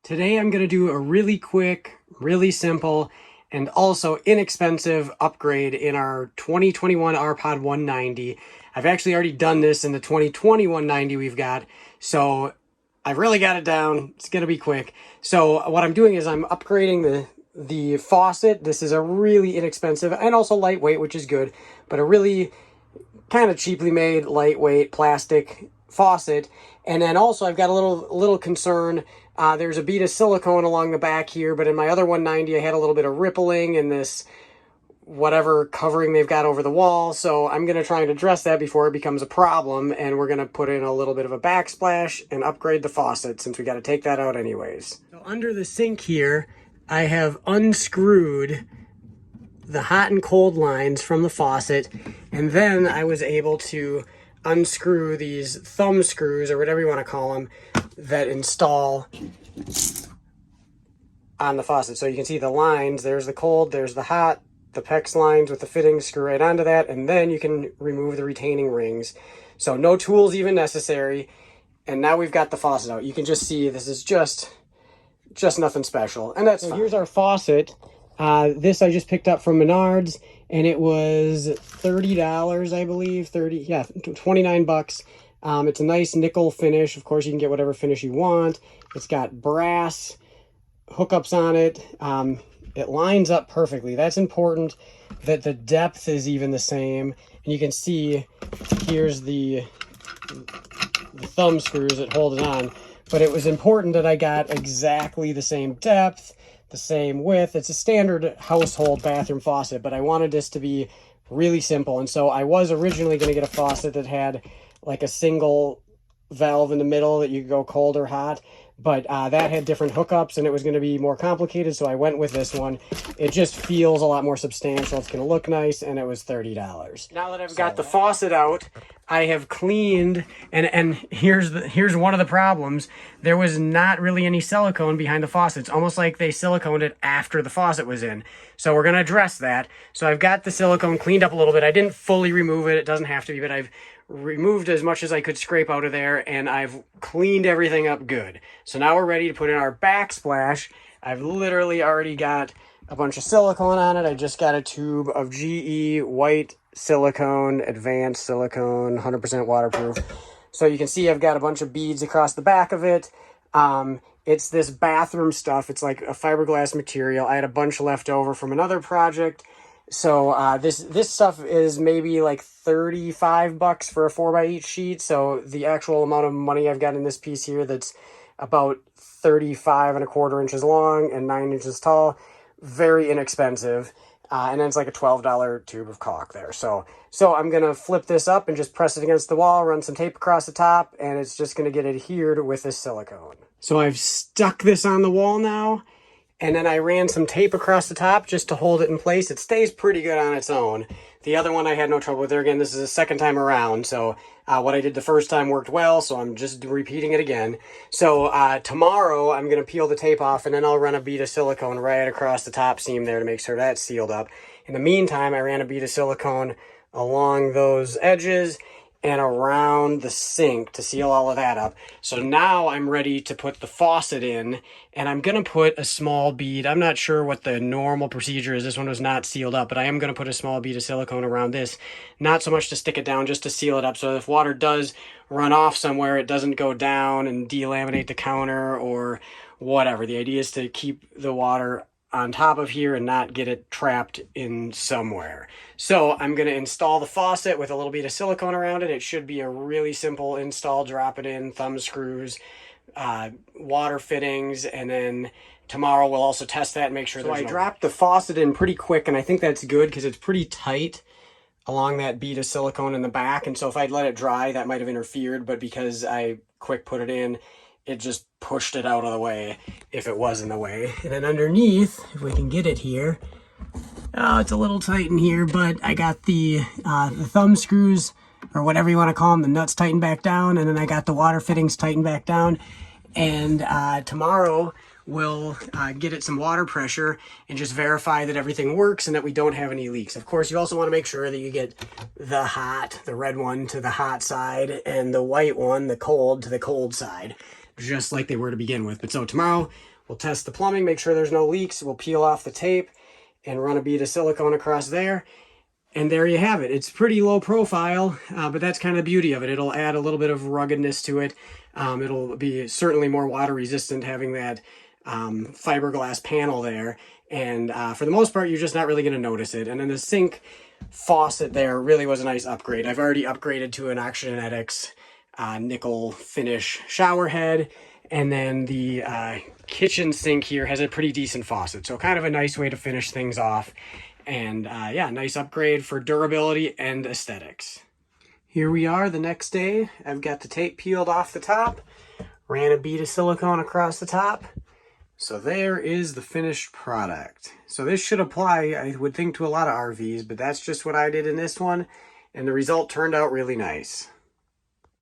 Today I'm going to do a really quick, really simple, and also inexpensive upgrade in our 2021 RPod 190. I've actually already done this in the 2020 190 we've got, so I've really got it down. It's going to be quick. So what I'm doing is I'm upgrading the faucet. This is a really inexpensive and also lightweight, which is good, but a really kind of cheaply made, lightweight plastic faucet. And then also I've got a little concern. There's a bead of silicone along the back here, but in my other 190 I had a little bit of rippling in this whatever covering they've got over the wall. So I'm going to try and address that before it becomes a problem, and we're going to put in a little bit of a backsplash and upgrade the faucet since we got to take that out anyways. So under the sink here, I have unscrewed the hot and cold lines from the faucet, and then I was able to unscrew these thumb screws, or whatever you want to call them, that install on the faucet. So you can see the lines, there's the cold, there's the hot, the PEX lines with the fittings screw right onto that, and then you can remove the retaining rings. So no tools even necessary, and now we've got the faucet out. You can just see this is just nothing special, and that's fine. Here's our faucet. This I just picked up from Menards, and it was $30, I believe. 29 bucks. It's a nice nickel finish. Of course, you can get whatever finish you want. It's got brass hookups on it. It lines up perfectly. That's important, that the depth is even the same. And you can see here's the thumb screws that hold it on. But it was important that I got exactly the same depth, the same width. It's a standard household bathroom faucet, but I wanted this to be really simple. And so I was originally going to get a faucet that had like a single valve in the middle that you could go cold or hot, but that had different hookups and it was going to be more complicated, so I went with this one. It just feels a lot more substantial. It's going to look nice, and it was $30. Now that I've got the faucet out, I have cleaned, and here's one of the problems. There was not really any silicone behind the faucet. It's almost like they siliconed it after the faucet was in. So we're going to address that. So I've got the silicone cleaned up a little bit. I didn't fully remove it. It doesn't have to be, but I've removed as much as I could scrape out of there, and I've cleaned everything up good. So now we're ready to put in our backsplash. I've literally already got a bunch of silicone on it. I just got a tube of GE white silicone, advanced silicone, 100% waterproof. So you can see I've got a bunch of beads across the back of it. It's this bathroom stuff. It's like a fiberglass material. I had a bunch left over from another project. So this stuff is maybe like 35 bucks for a 4x8 sheet. So the actual amount of money I've got in this piece here, that's about 35¼ inches long and 9 inches tall, very inexpensive. And then it's like a $12 tube of caulk there. So I'm going to flip this up and just press it against the wall, run some tape across the top, and it's just going to get adhered with this silicone. So I've stuck this on the wall now, and then I ran some tape across the top just to hold it in place. It stays pretty good on its own. The other one I had no trouble with. There again, this is the second time around, so what I did the first time worked well, so I'm just repeating it again. So tomorrow I'm going to peel the tape off, and then I'll run a bead of silicone right across the top seam there to make sure that's sealed up. In the meantime, I ran a bead of silicone along those edges and around the sink to seal all of that up. So now I'm ready to put the faucet in, and I'm going to put a small bead. I'm not sure what the normal procedure is. This one was not sealed up, but I am going to put a small bead of silicone around this. Not so much to stick it down, just to seal it up, so if water does run off somewhere, it doesn't go down and delaminate the counter or whatever. The idea is to keep the water on top of here and not get it trapped in somewhere. So I'm going to install the faucet with a little bit of silicone around it. It should be a really simple install. Drop it in, thumb screws, water fittings, and then tomorrow we'll also test that and make sure there's no... I dropped the faucet in pretty quick, and I think that's good because it's pretty tight along that bead of silicone in the back, and so if I'd let it dry, that might have interfered, but because I quick put it in, it just pushed it out of the way if it was in the way. And then underneath, if we can get it here, oh, it's a little tight in here, but I got the thumb screws, or whatever you want to call them, the nuts tightened back down, and then I got the water fittings tightened back down. And tomorrow we'll get it some water pressure and just verify that everything works and that we don't have any leaks. Of course, you also want to make sure that you get the red one to the hot side and the white one, the cold, to the cold side, just like they were to begin with. But so tomorrow We'll test the plumbing, make sure there's no leaks. We'll peel off the tape and run a bead of silicone across there. And there you have it. It's pretty low profile, but that's kind of the beauty of it. It'll add a little bit of ruggedness to it. It'll be certainly more water resistant having that fiberglass panel there. And for the most part, you're just not really going to notice it. And then the sink faucet there really was a nice upgrade. I've already upgraded to an Oxygenetics nickel finish shower head. And then the kitchen sink here has a pretty decent faucet. So kind of a nice way to finish things off. And yeah, nice upgrade for durability and aesthetics. Here we are the next day. I've got the tape peeled off the top, ran a bead of silicone across the top. So there is the finished product. So this should apply, I would think, to a lot of RVs, but that's just what I did in this one. And the result turned out really nice.